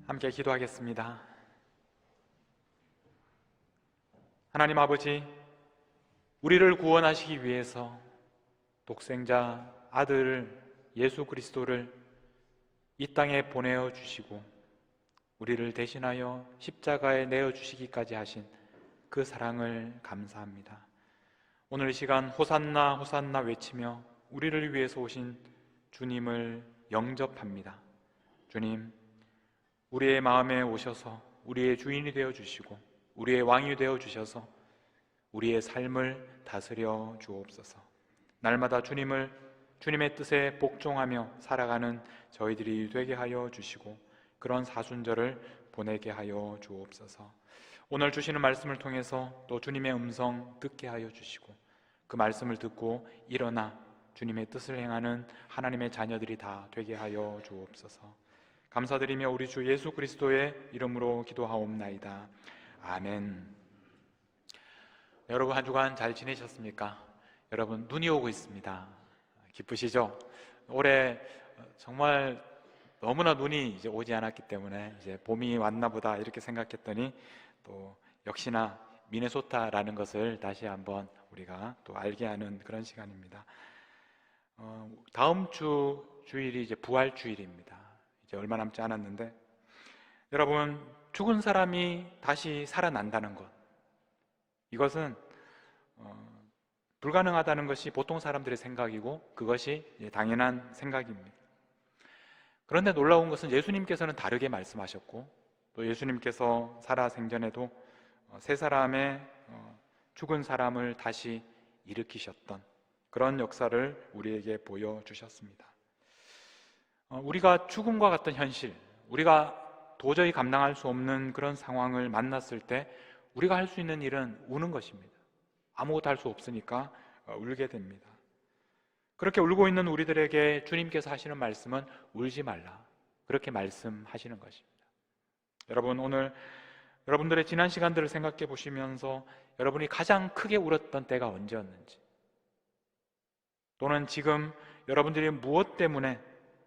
함께 기도하겠습니다. 하나님 아버지, 우리를 구원하시기 위해서 독생자 아들 예수 그리스도를 이 땅에 보내어 주시고 우리를 대신하여 십자가에 내어 주시기까지 하신 그 사랑을 감사합니다. 오늘 이 시간 호산나 호산나 외치며 우리를 위해서 오신 주님을 영접합니다. 주님, 우리의 마음에 오셔서 우리의 주인이 되어 주시고 우리의 왕이 되어 주셔서 우리의 삶을 다스려 주옵소서. 날마다 주님의 뜻에 복종하며 살아가는 저희들이 되게 하여 주시고 그런 사순절을 보내게 하여 주옵소서. 오늘 주시는 말씀을 통해서 또 주님의 음성 듣게 하여 주시고 그 말씀을 듣고 일어나 주님의 뜻을 행하는 하나님의 자녀들이 다 되게 하여 주옵소서. 감사드리며 우리 주 예수 그리스도의 이름으로 기도하옵나이다. 아멘. 여러분 한 주간 잘 지내셨습니까? 여러분 눈이 오고 있습니다. 기쁘시죠? 올해 정말 너무나 눈이 이제 오지 않았기 때문에 이제 봄이 왔나 보다 이렇게 생각했더니 또 역시나 미네소타라는 것을 다시 한번 우리가 또 알게 하는 그런 시간입니다. 다음 주일이 이제 부활 주일입니다. 이제 얼마 남지 않았는데 여러분, 죽은 사람이 다시 살아난다는 것, 이것은 불가능하다는 것이 보통 사람들의 생각이고 그것이 당연한 생각입니다. 그런데 놀라운 것은 예수님께서는 다르게 말씀하셨고 또 예수님께서 살아생전에도 세 사람의 죽은 사람을 다시 일으키셨던 그런 역사를 우리에게 보여주셨습니다. 우리가 죽음과 같은 현실, 우리가 도저히 감당할 수 없는 그런 상황을 만났을 때 우리가 할 수 있는 일은 우는 것입니다. 아무것도 할 수 없으니까 울게 됩니다. 그렇게 울고 있는 우리들에게 주님께서 하시는 말씀은 울지 말라, 그렇게 말씀하시는 것입니다. 여러분, 오늘 여러분들의 지난 시간들을 생각해 보시면서 여러분이 가장 크게 울었던 때가 언제였는지, 또는 지금 여러분들이 무엇 때문에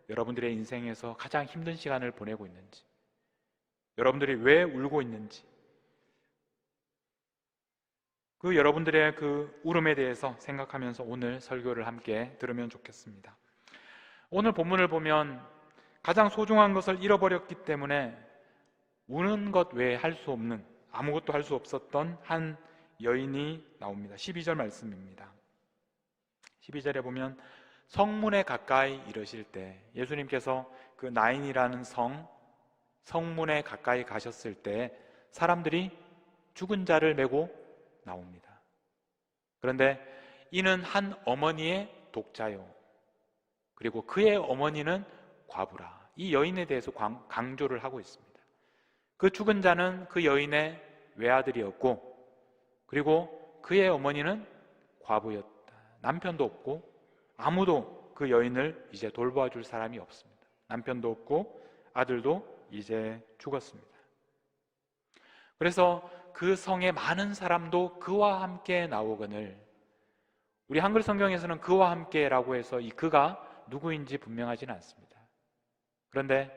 여러분들의 인생에서 가장 힘든 시간을 보내고 있는지, 여러분들이 왜 울고 있는지, 그 여러분들의 그 울음에 대해서 생각하면서 오늘 설교를 함께 들으면 좋겠습니다. 오늘 본문을 보면 가장 소중한 것을 잃어버렸기 때문에 우는 것 외에 할 수 없는, 아무것도 할 수 없었던 한 여인이 나옵니다. 12절 말씀입니다. 12절에 보면 성문에 가까이 이르실 때, 예수님께서 그 나인이라는 성문에 가까이 가셨을 때 사람들이 죽은 자를 메고 나옵니다. 그런데 이는 한 어머니의 독자요, 그리고 그의 어머니는 과부라. 이 여인에 대해서 강조를 하고 있습니다. 그 죽은 자는 그 여인의 외아들이었고, 그리고 그의 어머니는 과부였다. 남편도 없고 아무도 그 여인을 이제 돌보아 줄 사람이 없습니다. 남편도 없고 아들도 이제 죽었습니다. 그래서 그 성의 많은 사람도 그와 함께 나오거늘, 우리 한글 성경에서는 그와 함께라고 해서 이 그가 누구인지 분명하지는 않습니다. 그런데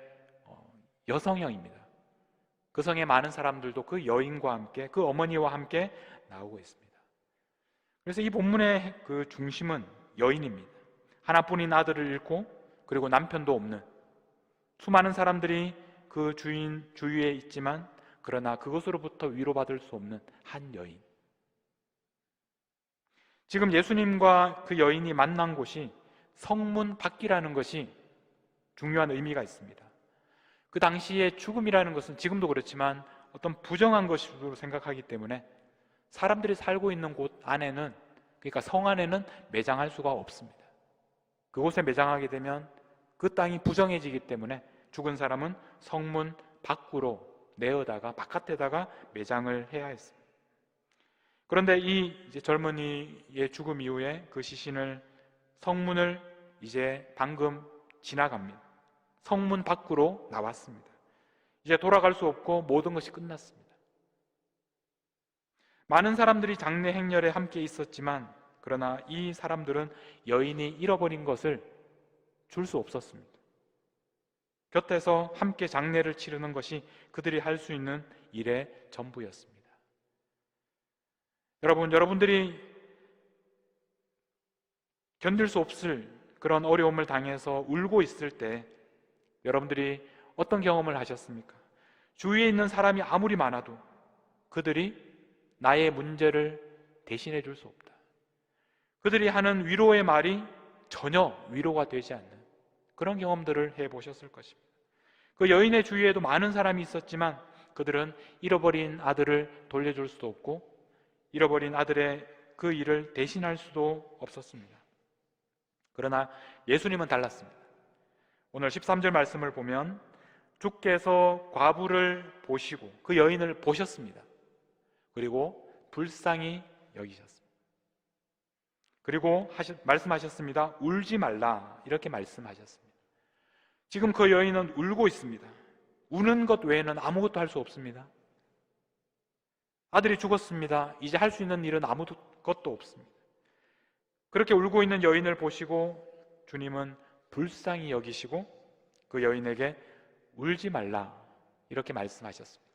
여성형입니다. 그 성의 많은 사람들도 그 여인과 함께, 그 어머니와 함께 나오고 있습니다. 그래서 이 본문의 그 중심은 여인입니다. 하나뿐인 아들을 잃고 그리고 남편도 없는 수많은 사람들이 그 주위에 있지만 그러나 그것으로부터 위로받을 수 없는 한 여인. 지금 예수님과 그 여인이 만난 곳이 성문 밖이라는 것이 중요한 의미가 있습니다. 그 당시에 죽음이라는 것은 지금도 그렇지만 어떤 부정한 것으로 생각하기 때문에 사람들이 살고 있는 곳 안에는, 그러니까 성 안에는 매장할 수가 없습니다. 그곳에 매장하게 되면 그 땅이 부정해지기 때문에 죽은 사람은 성문 밖으로 내어다가 바깥에다가 매장을 해야 했습니다. 그런데 이제 젊은이의 죽음 이후에 그 시신을 성문을 이제 방금 지나갑니다. 성문 밖으로 나왔습니다. 이제 돌아갈 수 없고 모든 것이 끝났습니다. 많은 사람들이 장례 행렬에 함께 있었지만 그러나 이 사람들은 여인이 잃어버린 것을 줄 수 없었습니다. 곁에서 함께 장례를 치르는 것이 그들이 할 수 있는 일의 전부였습니다. 여러분들이 견딜 수 없을 그런 어려움을 당해서 울고 있을 때 여러분들이 어떤 경험을 하셨습니까? 주위에 있는 사람이 아무리 많아도 그들이 나의 문제를 대신해 줄 수 없다. 그들이 하는 위로의 말이 전혀 위로가 되지 않는 그런 경험들을 해보셨을 것입니다. 그 여인의 주위에도 많은 사람이 있었지만 그들은 잃어버린 아들을 돌려줄 수도 없고 잃어버린 아들의 그 일을 대신할 수도 없었습니다. 그러나 예수님은 달랐습니다. 오늘 13절 말씀을 보면 주께서 과부를 보시고 그 여인을 보셨습니다. 그리고 불쌍히 여기셨습니다. 그리고 말씀하셨습니다. 울지 말라, 이렇게 말씀하셨습니다. 지금 그 여인은 울고 있습니다. 우는 것 외에는 아무것도 할 수 없습니다. 아들이 죽었습니다. 이제 할 수 있는 일은 아무것도 없습니다. 그렇게 울고 있는 여인을 보시고 주님은 불쌍히 여기시고 그 여인에게 울지 말라, 이렇게 말씀하셨습니다.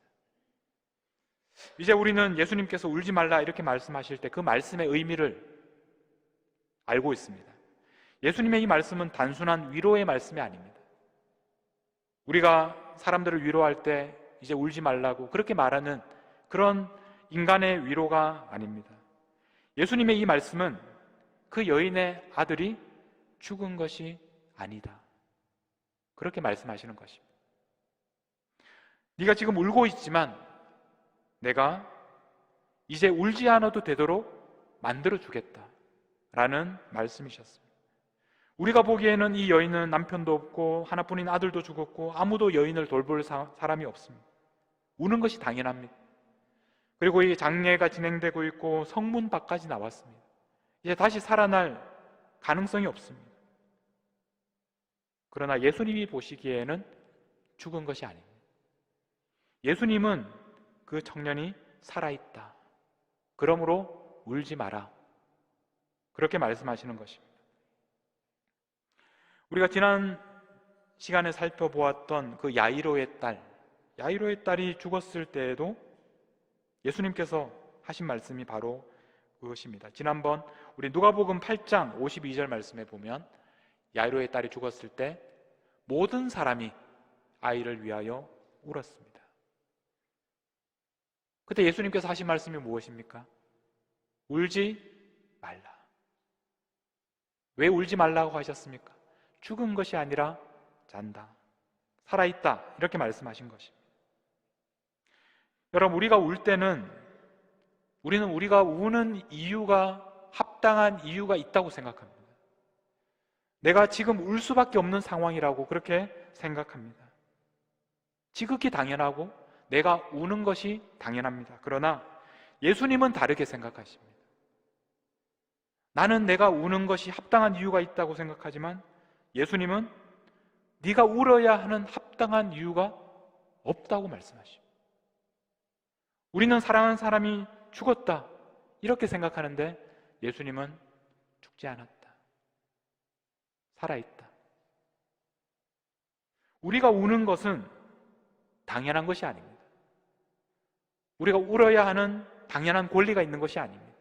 이제 우리는 예수님께서 울지 말라 이렇게 말씀하실 때 그 말씀의 의미를 알고 있습니다. 예수님의 이 말씀은 단순한 위로의 말씀이 아닙니다. 우리가 사람들을 위로할 때 이제 울지 말라고 그렇게 말하는 그런 인간의 위로가 아닙니다. 예수님의 이 말씀은 그 여인의 아들이 죽은 것이 아니다, 그렇게 말씀하시는 것입니다. 네가 지금 울고 있지만 내가 이제 울지 않아도 되도록 만들어 주겠다 라는 말씀이셨습니다. 우리가 보기에는 이 여인은 남편도 없고 하나뿐인 아들도 죽었고 아무도 여인을 돌볼 사람이 없습니다. 우는 것이 당연합니다. 그리고 이 장례가 진행되고 있고 성문 밖까지 나왔습니다. 이제 다시 살아날 가능성이 없습니다. 그러나 예수님이 보시기에는 죽은 것이 아닙니다. 예수님은 그 청년이 살아있다, 그러므로 울지 마라, 그렇게 말씀하시는 것입니다. 우리가 지난 시간에 살펴보았던 그 야이로의 딸이 죽었을 때에도 예수님께서 하신 말씀이 바로 그것입니다. 지난번 우리 누가복음 8장 52절 말씀에 보면 야이로의 딸이 죽었을 때 모든 사람이 아이를 위하여 울었습니다. 그때 예수님께서 하신 말씀이 무엇입니까? 울지 말라. 왜 울지 말라고 하셨습니까? 죽은 것이 아니라 잔다, 살아있다, 이렇게 말씀하신 것입니다. 여러분, 우리가 울 때는 우리가 우는 이유가 합당한 이유가 있다고 생각합니다. 내가 지금 울 수밖에 없는 상황이라고 그렇게 생각합니다. 지극히 당연하고 내가 우는 것이 당연합니다. 그러나 예수님은 다르게 생각하십니다. 나는 내가 우는 것이 합당한 이유가 있다고 생각하지만 예수님은 네가 울어야 하는 합당한 이유가 없다고 말씀하십니다. 우리는 사랑하는 사람이 죽었다 이렇게 생각하는데 예수님은 죽지 않았다, 살아있다. 우리가 우는 것은 당연한 것이 아닙니다. 우리가 울어야 하는 당연한 권리가 있는 것이 아닙니다.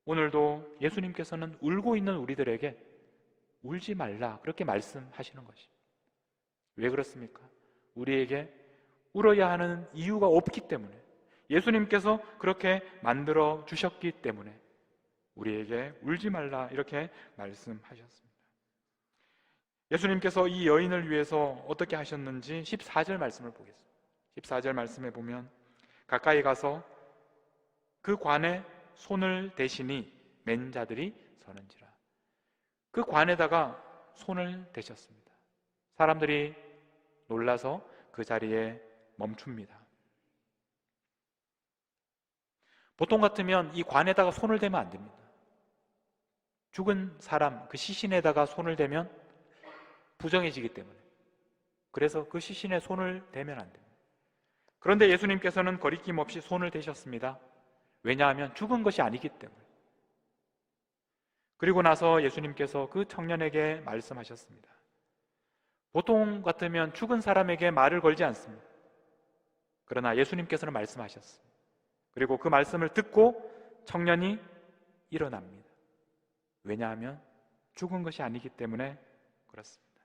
오늘도 예수님께서는 울고 있는 우리들에게 울지 말라 그렇게 말씀하시는 것입니다. 왜 그렇습니까? 우리에게 울어야 하는 이유가 없기 때문에, 예수님께서 그렇게 만들어 주셨기 때문에 우리에게 울지 말라 이렇게 말씀하셨습니다. 예수님께서 이 여인을 위해서 어떻게 하셨는지 14절 말씀을 보겠습니다. 14절 말씀에 보면 가까이 가서 그 관에 손을 대시니 맨 자들이 서는지라. 그 관에다가 손을 대셨습니다. 사람들이 놀라서 그 자리에 멈춥니다. 보통 같으면 이 관에다가 손을 대면 안 됩니다. 죽은 사람, 그 시신에다가 손을 대면 부정해지기 때문에, 그래서 그 시신에 손을 대면 안 됩니다. 그런데 예수님께서는 거리낌 없이 손을 대셨습니다. 왜냐하면 죽은 것이 아니기 때문에. 그리고 나서 예수님께서 그 청년에게 말씀하셨습니다. 보통 같으면 죽은 사람에게 말을 걸지 않습니다. 그러나 예수님께서는 말씀하셨습니다. 그리고 그 말씀을 듣고 청년이 일어납니다. 왜냐하면 죽은 것이 아니기 때문에 그렇습니다.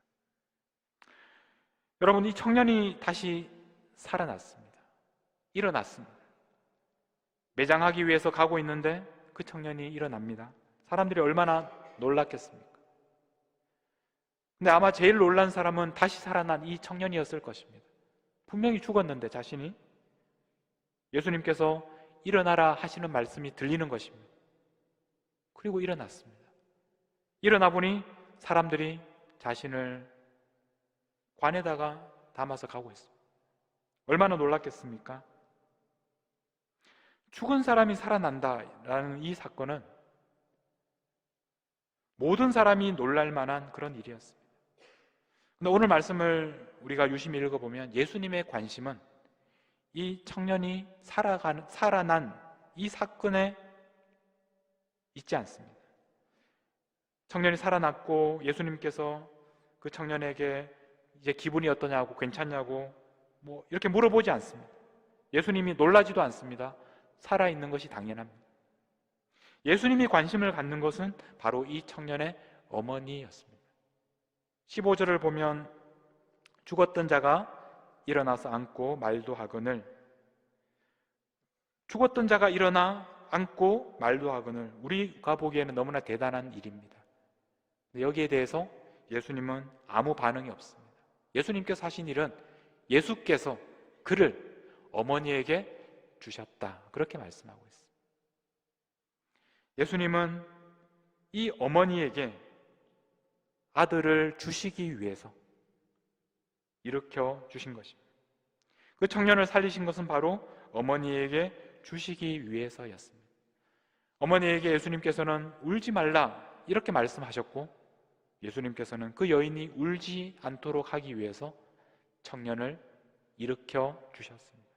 여러분, 이 청년이 다시 살아났습니다. 일어났습니다. 매장하기 위해서 가고 있는데 그 청년이 일어납니다. 사람들이 얼마나 놀랐겠습니까? 근데 아마 제일 놀란 사람은 다시 살아난 이 청년이었을 것입니다. 분명히 죽었는데 자신이 예수님께서 일어나라 하시는 말씀이 들리는 것입니다. 그리고 일어났습니다. 일어나 보니 사람들이 자신을 관에다가 담아서 가고 있습니다. 얼마나 놀랐겠습니까? 죽은 사람이 살아난다라는 이 사건은 모든 사람이 놀랄 만한 그런 일이었습니다. 근데 오늘 말씀을 우리가 유심히 읽어보면 예수님의 관심은 이 청년이 살아난 이 사건에 있지 않습니다. 청년이 살아났고 예수님께서 그 청년에게 이제 기분이 어떠냐고, 괜찮냐고 뭐 이렇게 물어보지 않습니다. 예수님이 놀라지도 않습니다. 살아있는 것이 당연합니다. 예수님이 관심을 갖는 것은 바로 이 청년의 어머니였습니다. 15절을 보면 죽었던 자가 일어나서 앉고 말도 하거늘, 죽었던 자가 일어나 앉고 말도 하거늘, 우리가 보기에는 너무나 대단한 일입니다. 여기에 대해서 예수님은 아무 반응이 없습니다. 예수님께서 하신 일은 예수께서 그를 어머니에게 주셨다, 그렇게 말씀하고 있습니다. 예수님은 이 어머니에게 아들을 주시기 위해서 일으켜 주신 것입니다. 그 청년을 살리신 것은 바로 어머니에게 주시기 위해서였습니다. 어머니에게 예수님께서는 울지 말라 이렇게 말씀하셨고, 예수님께서는 그 여인이 울지 않도록 하기 위해서 청년을 일으켜 주셨습니다.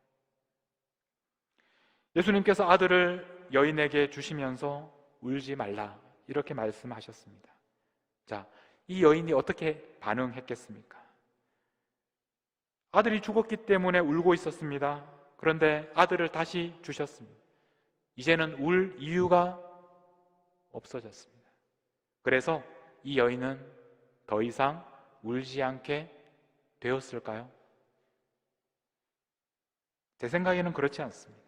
예수님께서 아들을 여인에게 주시면서 울지 말라 이렇게 말씀하셨습니다. 자, 이 여인이 어떻게 반응했겠습니까? 아들이 죽었기 때문에 울고 있었습니다. 그런데 아들을 다시 주셨습니다. 이제는 울 이유가 없어졌습니다. 그래서 이 여인은 더 이상 울지 않게 되었을까요? 제 생각에는 그렇지 않습니다.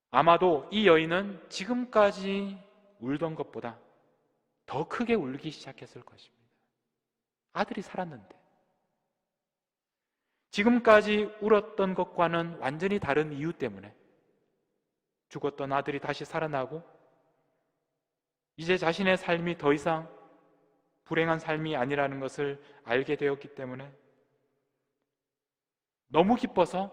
아마도 이 여인은 지금까지 울던 것보다 더 크게 울기 시작했을 것입니다. 아들이 살았는데. 지금까지 울었던 것과는 완전히 다른 이유 때문에 죽었던 아들이 다시 살아나고 이제 자신의 삶이 더 이상 불행한 삶이 아니라는 것을 알게 되었기 때문에 너무 기뻐서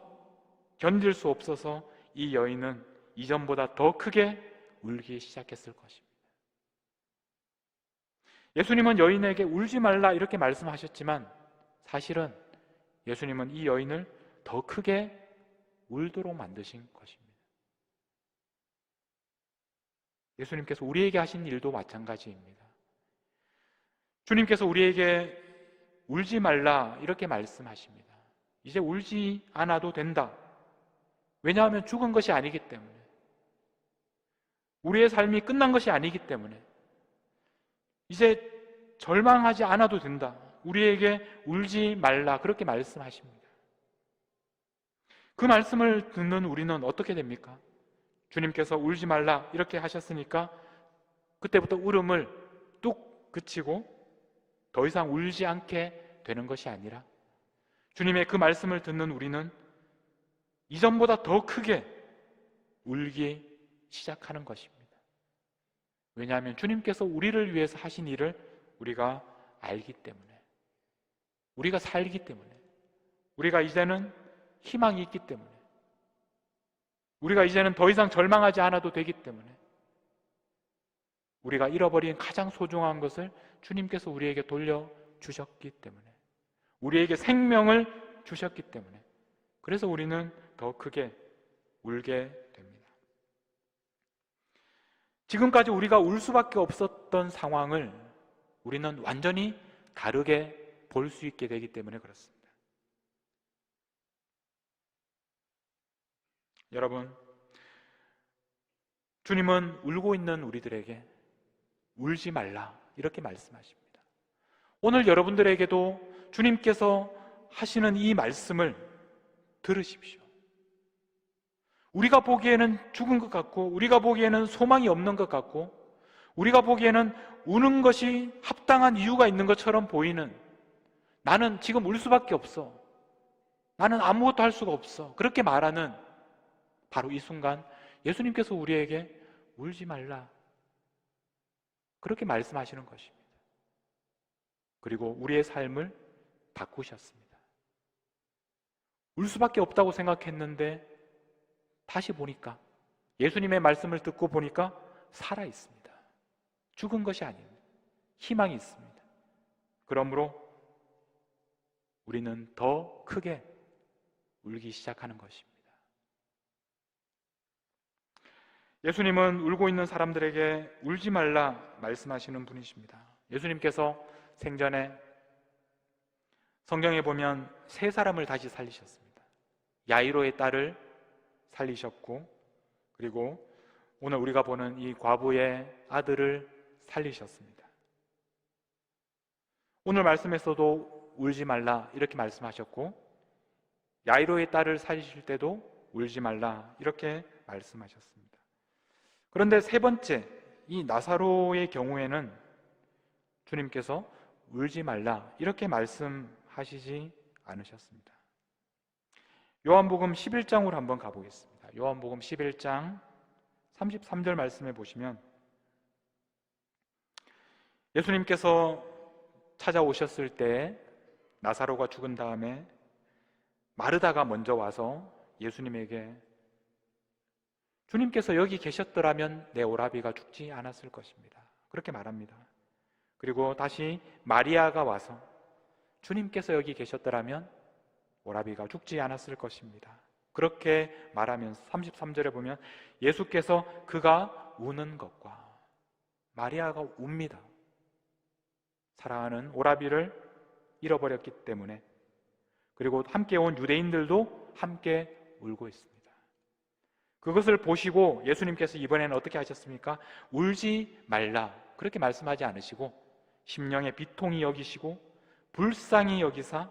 견딜 수 없어서 이 여인은 이전보다 더 크게 울기 시작했을 것입니다. 예수님은 여인에게 울지 말라 이렇게 말씀하셨지만 사실은 예수님은 이 여인을 더 크게 울도록 만드신 것입니다. 예수님께서 우리에게 하신 일도 마찬가지입니다. 주님께서 우리에게 울지 말라 이렇게 말씀하십니다. 이제 울지 않아도 된다. 왜냐하면 죽은 것이 아니기 때문에, 우리의 삶이 끝난 것이 아니기 때문에 이제 절망하지 않아도 된다. 우리에게 울지 말라 그렇게 말씀하십니다. 그 말씀을 듣는 우리는 어떻게 됩니까? 주님께서 울지 말라 이렇게 하셨으니까 그때부터 울음을 뚝 그치고 더 이상 울지 않게 되는 것이 아니라 주님의 그 말씀을 듣는 우리는 이전보다 더 크게 울기 시작하는 것입니다. 왜냐하면 주님께서 우리를 위해서 하신 일을 우리가 알기 때문에, 우리가 살기 때문에, 우리가 이제는 희망이 있기 때문에, 우리가 이제는 더 이상 절망하지 않아도 되기 때문에, 우리가 잃어버린 가장 소중한 것을 주님께서 우리에게 돌려주셨기 때문에, 우리에게 생명을 주셨기 때문에, 그래서 우리는 더 크게 울게 됩니다. 지금까지 우리가 울 수밖에 없었던 상황을 우리는 완전히 다르게 볼 수 있게 되기 때문에 그렇습니다. 여러분, 주님은 울고 있는 우리들에게 울지 말라 이렇게 말씀하십니다. 오늘 여러분들에게도 주님께서 하시는 이 말씀을 들으십시오. 우리가 보기에는 죽은 것 같고, 우리가 보기에는 소망이 없는 것 같고, 우리가 보기에는 우는 것이 합당한 이유가 있는 것처럼 보이는, 나는 지금 울 수밖에 없어, 나는 아무것도 할 수가 없어, 그렇게 말하는 바로 이 순간 예수님께서 우리에게 울지 말라 그렇게 말씀하시는 것입니다. 그리고 우리의 삶을 바꾸셨습니다. 울 수밖에 없다고 생각했는데 다시 보니까, 예수님의 말씀을 듣고 보니까 살아 있습니다. 죽은 것이 아닙니다. 희망이 있습니다. 그러므로 우리는 더 크게 울기 시작하는 것입니다. 예수님은 울고 있는 사람들에게 울지 말라 말씀하시는 분이십니다. 예수님께서 생전에 성경에 보면 세 사람을 다시 살리셨습니다. 야이로의 딸을 살리셨고, 그리고 오늘 우리가 보는 이 과부의 아들을 살리셨습니다. 오늘 말씀에서도 울지 말라 이렇게 말씀하셨고, 야이로의 딸을 살리실 때도 울지 말라 이렇게 말씀하셨습니다. 그런데 세 번째, 이 나사로의 경우에는 주님께서 울지 말라 이렇게 말씀하시지 않으셨습니다. 요한복음 11장으로 한번 가보겠습니다. 요한복음 11장 33절 말씀해 보시면, 예수님께서 찾아오셨을 때 나사로가 죽은 다음에 마르다가 먼저 와서 예수님에게, 주님께서 여기 계셨더라면 내 오라비가 죽지 않았을 것입니다, 그렇게 말합니다. 그리고 다시 마리아가 와서, 주님께서 여기 계셨더라면 오라비가 죽지 않았을 것입니다, 그렇게 말하면서 33절에 보면 예수께서 그가 우는 것과, 마리아가 웁니다. 사랑하는 오라비를 잃어버렸기 때문에. 그리고 함께 온 유대인들도 함께 울고 있습니다. 그것을 보시고 예수님께서 이번에는 어떻게 하셨습니까? 울지 말라 그렇게 말씀하지 않으시고 심령의 비통이 여기시고 불쌍히 여기사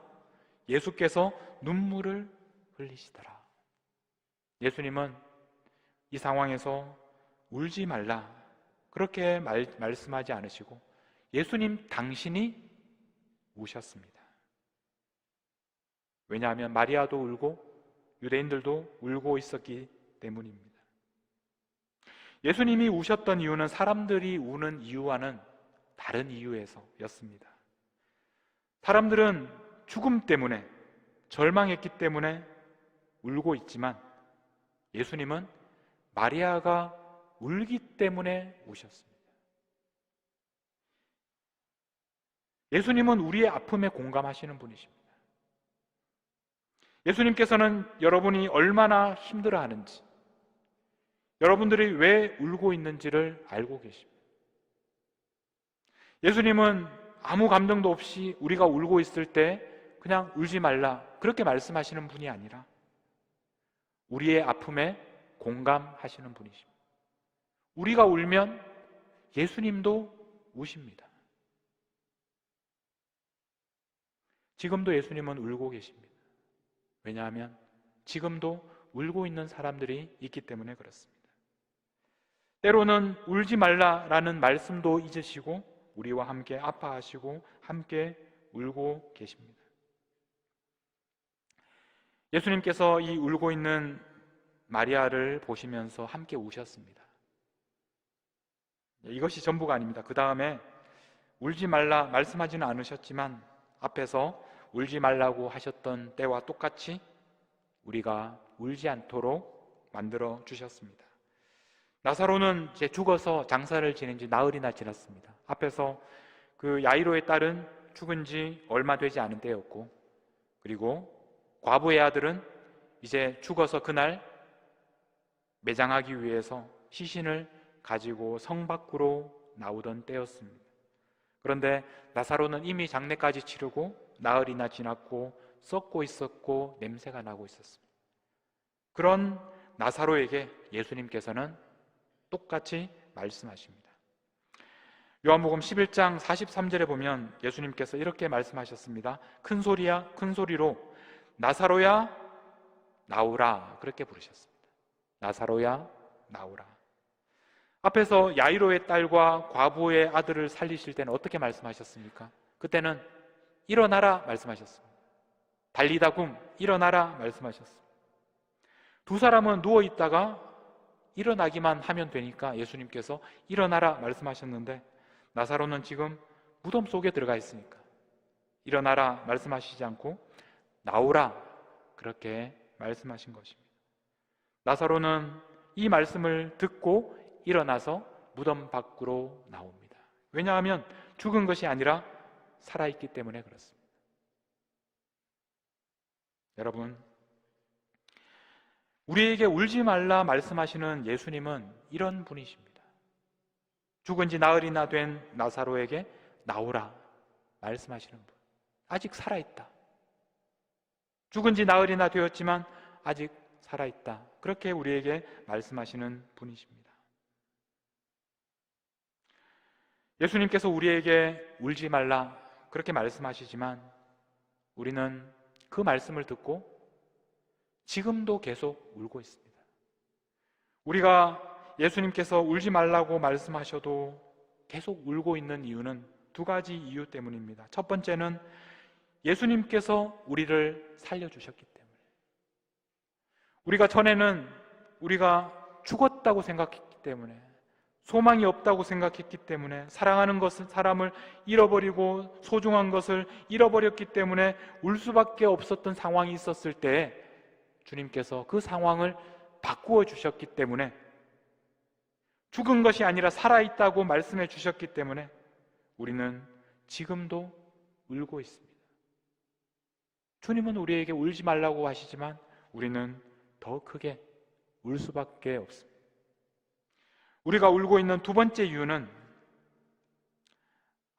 예수께서 눈물을 흘리시더라. 예수님은 이 상황에서 울지 말라 그렇게 말씀하지 않으시고 예수님 당신이 우셨습니다. 왜냐하면 마리아도 울고 유대인들도 울고 있었기 때문입니다. 예수님이 우셨던 이유는 사람들이 우는 이유와는 다른 이유에서였습니다. 사람들은 죽음 때문에, 절망했기 때문에 울고 있지만 예수님은 마리아가 울기 때문에 우셨습니다. 예수님은 우리의 아픔에 공감하시는 분이십니다. 예수님께서는 여러분이 얼마나 힘들어하는지, 여러분들이 왜 울고 있는지를 알고 계십니다. 예수님은 아무 감정도 없이 우리가 울고 있을 때 그냥 울지 말라 그렇게 말씀하시는 분이 아니라 우리의 아픔에 공감하시는 분이십니다. 우리가 울면 예수님도 우십니다. 지금도 예수님은 울고 계십니다. 왜냐하면 지금도 울고 있는 사람들이 있기 때문에 그렇습니다. 때로는 울지 말라라는 말씀도 잊으시고 우리와 함께 아파하시고 함께 울고 계십니다. 예수님께서 이 울고 있는 마리아를 보시면서 함께 우셨습니다. 이것이 전부가 아닙니다. 그 다음에 울지 말라 말씀하지는 않으셨지만 앞에서 울지 말라고 하셨던 때와 똑같이 우리가 울지 않도록 만들어 주셨습니다. 나사로는 이제 죽어서 장사를 지낸 지 나흘이나 지났습니다. 앞에서 그 야이로의 딸은 죽은 지 얼마 되지 않은 때였고, 그리고 과부의 아들은 이제 죽어서 그날 매장하기 위해서 시신을 가지고 성 밖으로 나오던 때였습니다. 그런데 나사로는 이미 장례까지 치르고 나흘이나 지났고 썩고 있었고 냄새가 나고 있었습니다. 그런 나사로에게 예수님께서는 똑같이 말씀하십니다. 요한복음 11장 43절에 보면 예수님께서 이렇게 말씀하셨습니다. 큰 소리로 나사로야 나오라, 그렇게 부르셨습니다. 나사로야 나오라. 앞에서 야이로의 딸과 과부의 아들을 살리실 때는 어떻게 말씀하셨습니까? 그때는 일어나라 말씀하셨습니다. 달리다굼, 일어나라 말씀하셨습니다. 두 사람은 누워있다가 일어나기만 하면 되니까 예수님께서 일어나라 말씀하셨는데, 나사로는 지금 무덤 속에 들어가 있으니까 일어나라 말씀하시지 않고 나오라, 그렇게 말씀하신 것입니다. 나사로는 이 말씀을 듣고 일어나서 무덤 밖으로 나옵니다. 왜냐하면 죽은 것이 아니라 살아있기 때문에 그렇습니다. 여러분, 우리에게 울지 말라 말씀하시는 예수님은 이런 분이십니다. 죽은 지 나흘이나 된 나사로에게 나오라 말씀하시는 분, 아직 살아있다. 죽은 지 나흘이나 되었지만 아직 살아있다, 그렇게 우리에게 말씀하시는 분이십니다. 예수님께서 우리에게 울지 말라 그렇게 말씀하시지만 우리는 그 말씀을 듣고 지금도 계속 울고 있습니다. 우리가 예수님께서 울지 말라고 말씀하셔도 계속 울고 있는 이유는 두 가지 이유 때문입니다. 첫 번째는 예수님께서 우리를 살려주셨기 때문에, 우리가 전에는 우리가 죽었다고 생각했기 때문에, 소망이 없다고 생각했기 때문에, 사랑하는 것을, 사람을 잃어버리고 소중한 것을 잃어버렸기 때문에 울 수밖에 없었던 상황이 있었을 때 주님께서 그 상황을 바꾸어 주셨기 때문에, 죽은 것이 아니라 살아있다고 말씀해 주셨기 때문에 우리는 지금도 울고 있습니다. 주님은 우리에게 울지 말라고 하시지만 우리는 더 크게 울 수밖에 없습니다. 우리가 울고 있는 두 번째 이유는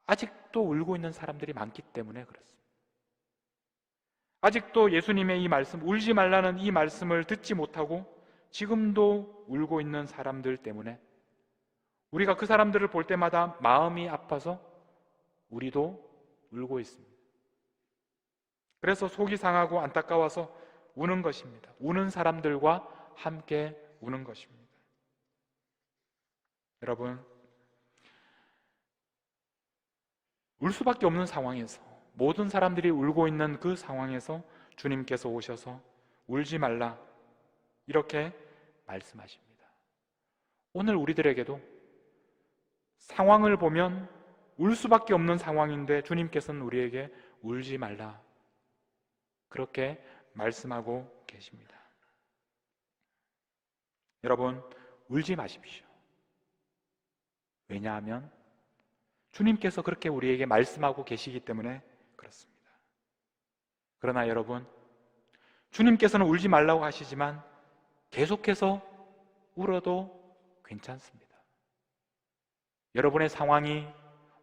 아직도 울고 있는 사람들이 많기 때문에 그렇습니다. 아직도 예수님의 이 말씀, 울지 말라는 이 말씀을 듣지 못하고 지금도 울고 있는 사람들 때문에 우리가 그 사람들을 볼 때마다 마음이 아파서 우리도 울고 있습니다. 그래서 속이 상하고 안타까워서 우는 것입니다. 우는 사람들과 함께 우는 것입니다. 여러분, 울 수밖에 없는 상황에서, 모든 사람들이 울고 있는 그 상황에서 주님께서 오셔서 울지 말라 이렇게 말씀하십니다. 오늘 우리들에게도 상황을 보면 울 수밖에 없는 상황인데 주님께서는 우리에게 울지 말라 그렇게 말씀하고 계십니다. 여러분, 울지 마십시오. 왜냐하면 주님께서 그렇게 우리에게 말씀하고 계시기 때문에 그렇습니다. 그러나 여러분, 주님께서는 울지 말라고 하시지만 계속해서 울어도 괜찮습니다. 여러분의 상황이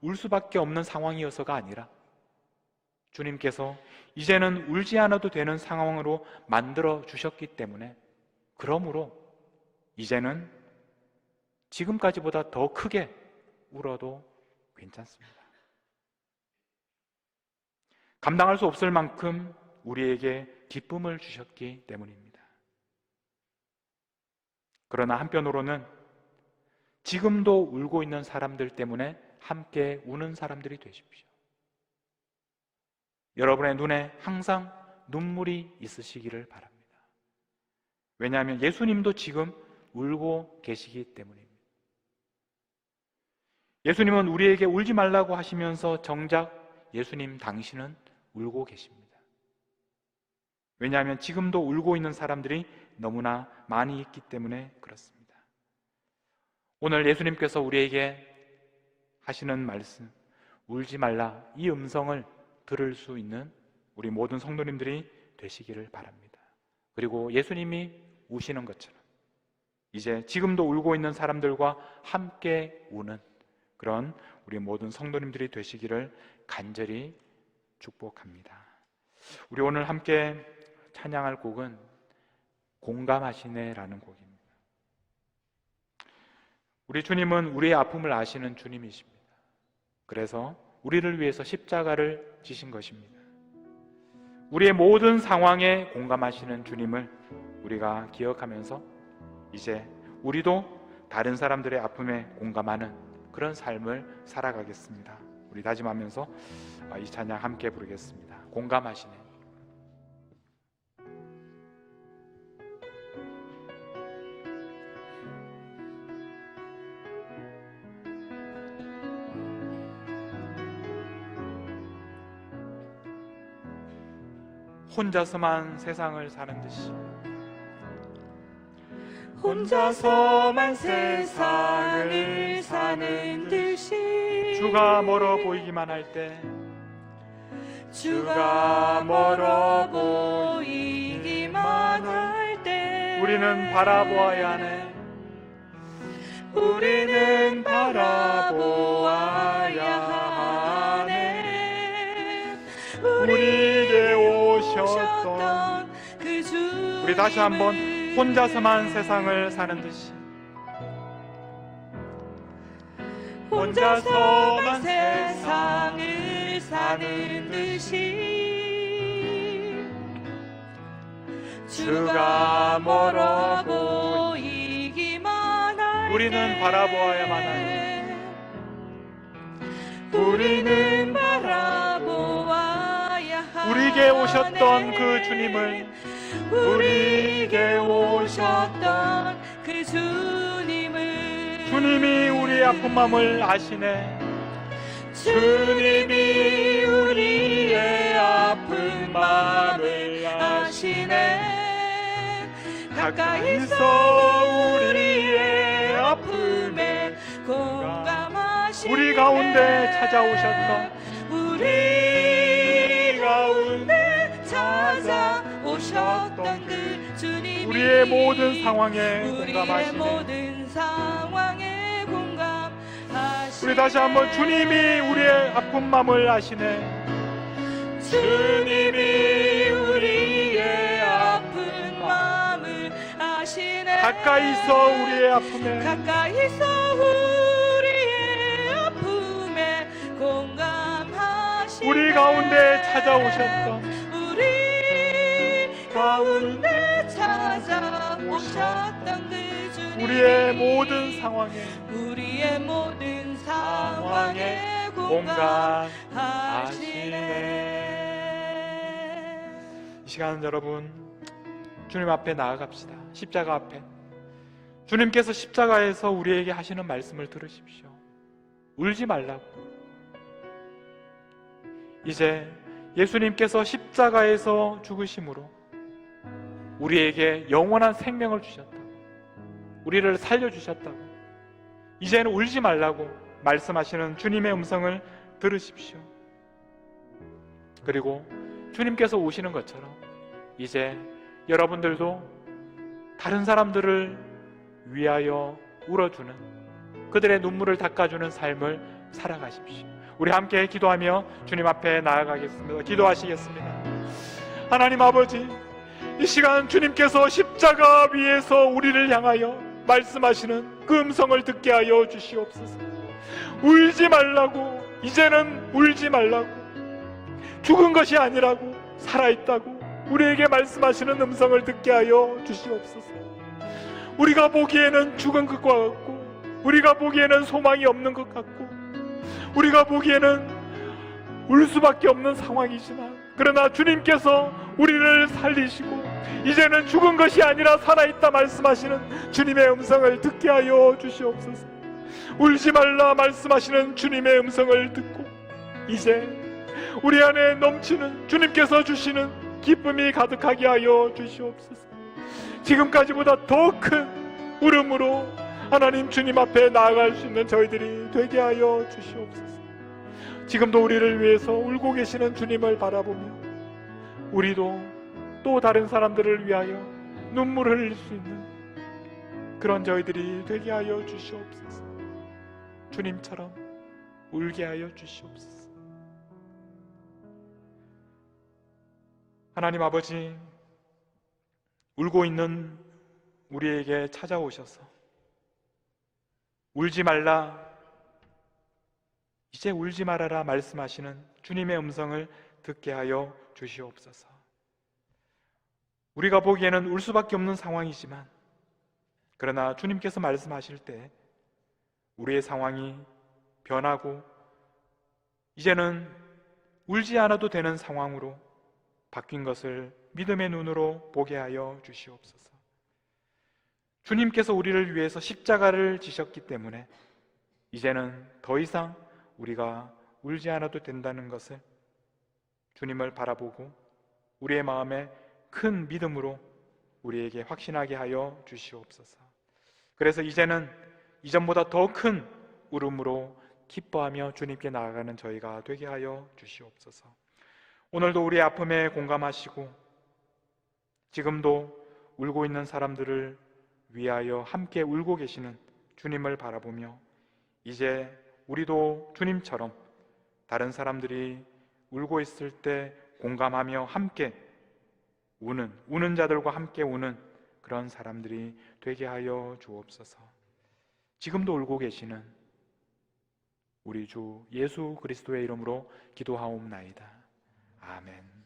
울 수밖에 없는 상황이어서가 아니라 주님께서 이제는 울지 않아도 되는 상황으로 만들어 주셨기 때문에, 그러므로 이제는 지금까지보다 더 크게 울어도 괜찮습니다. 감당할 수 없을 만큼 우리에게 기쁨을 주셨기 때문입니다. 그러나 한편으로는 지금도 울고 있는 사람들 때문에 함께 우는 사람들이 되십시오. 여러분의 눈에 항상 눈물이 있으시기를 바랍니다. 왜냐하면 예수님도 지금 울고 계시기 때문입니다. 예수님은 우리에게 울지 말라고 하시면서 정작 예수님 당신은 울고 계십니다. 왜냐하면 지금도 울고 있는 사람들이 너무나 많이 있기 때문에 그렇습니다. 오늘 예수님께서 우리에게 하시는 말씀, 울지 말라, 이 음성을 들을 수 있는 우리 모든 성도님들이 되시기를 바랍니다. 그리고 예수님이 우시는 것처럼 이제 지금도 울고 있는 사람들과 함께 우는 그런 우리 모든 성도님들이 되시기를 간절히 축복합니다. 우리 오늘 함께 찬양할 곡은 공감하시네라는 곡입니다. 우리 주님은 우리의 아픔을 아시는 주님이십니다. 그래서 우리를 위해서 십자가를 지신 것입니다. 우리의 모든 상황에 공감하시는 주님을 우리가 기억하면서 이제 우리도 다른 사람들의 아픔에 공감하는 그런 삶을 살아가겠습니다. 우리 다짐하면서 이 찬양 함께 부르겠습니다. 공감하시네. 혼자서만 세상을 사는 듯이 혼자서만 세상을 사는 듯이 주가 멀어 보이기만 할 때 주가 멀어 보이기만 할 때 우리는 바라보아야 하네. 우리는 바라보아야 하네. 우리에게 오셨던 그 주님을 우리 다시 한번 혼자서만 세상을 사는 듯이 혼자서만 세상을 사는 듯이 주가 멀어 보이기만 할 때 우리는 바라보아야만 하네. 우리는 바라보아야 하네. 우리에게 오셨던 그 주님을 우리에게 오셨던 그 주님을 주님이 우리의 아픈 마음을 아시네. 주님이 우리의 아픈 마음을 아시네. 가까이서 우리의 아픔에 공감하시네. 우리 가운데 찾아오셨던 우리 가운데 찾아오셨던 그 주님이 우리의 모든 상황에 우리의 공감하시네. 모든 상황에 공감하시네. 우리 다시 한번 주님이 우리의 아픈 마음을 아시네. 주님이 우리의 아픈 마음을 아시네. 가까이서 우리의 아픔에 가까이서 우리의 아픔에 공감하시네. 우리 가운데 찾아오셨던 우리 가운데 찾아오셨던 그 주님 우리의 모든 상황에 우리의 모든 상황에 공감하시네. 이 시간 여러분 주님 앞에 나아갑시다. 십자가 앞에 주님께서 십자가에서 우리에게 하시는 말씀을 들으십시오. 울지 말라고. 이제 예수님께서 십자가에서 죽으심으로 우리에게 영원한 생명을 주셨다고, 우리를 살려주셨다고, 이제는 울지 말라고 말씀하시는 주님의 음성을 들으십시오. 그리고 주님께서 오시는 것처럼 이제 여러분들도 다른 사람들을 위하여 울어주는, 그들의 눈물을 닦아주는 삶을 살아가십시오. 우리 함께 기도하며 주님 앞에 나아가겠습니다. 기도하시겠습니다. 하나님 아버지, 이 시간 주님께서 십자가 위에서 우리를 향하여 말씀하시는 그 음성을 듣게 하여 주시옵소서. 울지 말라고, 이제는 울지 말라고, 죽은 것이 아니라고 살아있다고 우리에게 말씀하시는 음성을 듣게 하여 주시옵소서. 우리가 보기에는 죽은 것과 같고, 우리가 보기에는 소망이 없는 것 같고, 우리가 보기에는 울 수밖에 없는 상황이지만, 그러나 주님께서 우리를 살리시고 이제는 죽은 것이 아니라 살아있다 말씀하시는 주님의 음성을 듣게 하여 주시옵소서. 울지 말라 말씀하시는 주님의 음성을 듣고 이제 우리 안에 넘치는 주님께서 주시는 기쁨이 가득하게 하여 주시옵소서. 지금까지보다 더 큰 울음으로 하나님 주님 앞에 나아갈 수 있는 저희들이 되게 하여 주시옵소서. 지금도 우리를 위해서 울고 계시는 주님을 바라보며 우리도 또 다른 사람들을 위하여 눈물을 흘릴 수 있는 그런 저희들이 되게 하여 주시옵소서. 주님처럼 울게 하여 주시옵소서. 하나님 아버지, 울고 있는 우리에게 찾아오셔서 울지 말라, 이제 울지 말아라 말씀하시는 주님의 음성을 듣게 하여 주시옵소서. 우리가 보기에는 울 수밖에 없는 상황이지만, 그러나 주님께서 말씀하실 때 우리의 상황이 변하고 이제는 울지 않아도 되는 상황으로 바뀐 것을 믿음의 눈으로 보게 하여 주시옵소서. 주님께서 우리를 위해서 십자가를 지셨기 때문에 이제는 더 이상 우리가 울지 않아도 된다는 것을 주님을 바라보고 우리의 마음에 큰 믿음으로 우리에게 확신하게 하여 주시옵소서. 그래서 이제는 이전보다 더 큰 울음으로 기뻐하며 주님께 나아가는 저희가 되게 하여 주시옵소서. 오늘도 우리의 아픔에 공감하시고 지금도 울고 있는 사람들을 위하여 함께 울고 계시는 주님을 바라보며 이제 우리도 주님처럼 다른 사람들이 울고 있을 때 공감하며 함께 우는 자들과 함께 우는 그런 사람들이 되게 하여 주옵소서. 지금도 울고 계시는 우리 주 예수 그리스도의 이름으로 기도하옵나이다. 아멘.